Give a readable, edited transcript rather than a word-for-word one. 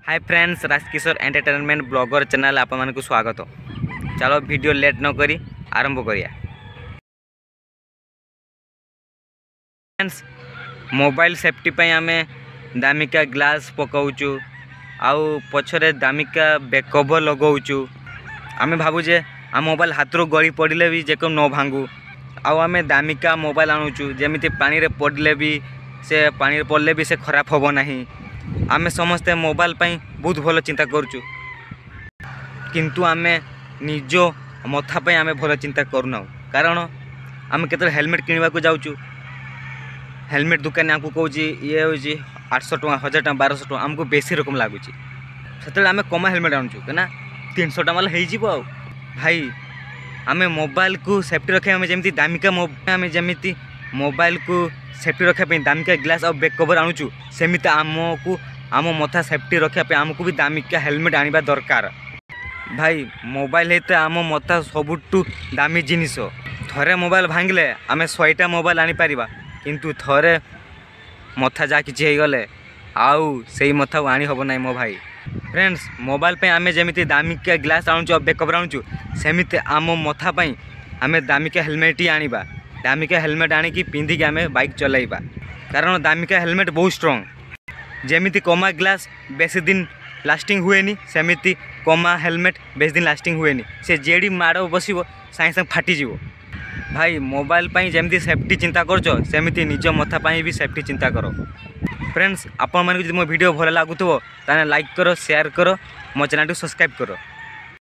Hi friends, Rajkishore entertainment blogger channel आप मानक स्वागत। चलो वीडियो लेट न करी आरंभ करिया। फ्रेंड्स, मोबाइल सेफ्टी पे आम दामिका ग्लास पकाउचु आउ पछरे दामिका बैक कवर लगाउचु। आम भावुचे आ मोबाइल हाथ रो गड़ी पड़े भी जेको न भांगू। आम दामिका मोबाइल आणुचु जेमिति पानी रे पड़ले भी से पानी पड़ले भी से खराब होबो नहीं। आमे समस्ते मोबाइल पाई बहुत भल चिंता करूँ, किंतु आमे निज मथा पे आमे भल चिंता करूना। कारण आमे केतरे हेलमेट किनिबा को जाउचु, हेलमेट दुकान आमको कहूँ ये हूँ 800 टका 1000 टका 1200 टका आमको बेसी रकम लगुच। से आम कम हेलमेट आणुचु कहना 300 टका माल हो भाई। आमे मोबाइल को सेफ्टी रखे आम जमी दामिका आम जमी मोबाइल को सेफ्टी रखापी दामिका ग्लास और बैक कवर आणुचु, सेमिति आमको आम मथा सेफ्टी रखापी आमको भी दामिका हेलमेट आनिबा दरकार। भाई मोबाइल है आम मथा सबुठु दामी जिनिस। थरे मोबाइल भांगले आम 100टा मोबाइल आनी पारिबा, किंतु थरे मथा जा कि गले आउ से मथा आनी हम ना मो भाई। फ्रेंड्स, मोबाइल पे आम जमी दामिका ग्लास आणुचु और बैक कवर आणुचु, सेमिति आम मथा पाई आम दामिका हेलमेट ही आनिबा। दामिका हेलमेट आनिकी पिंधिकी आम बाइक चलाइबा, कारण दामिका हेलमेट बहुत स्ट्रॉन्ग। जेमिति कमा ग्लास बेसी दिन लास्टिंग हुएनी, सेमिति कमा हेलमेट बेसी दिन लास्टिंग हुएनी। से जेडी माड़ बसिबो साଙ୍ଗे साଙ୍ଗे फाटिजिवो। भाई मोबाइल पाई जेमिति सेफ्टी चिंता करछो, सेमिति निज मथा पाई भी सेफ्टी चिंता करो। फ्रेंड्स, आपण मानक जदि मो वीडियो भल लागुथबो ताने लाइक करो, शेयर करो, मो चैनल को सब्सक्राइब करो।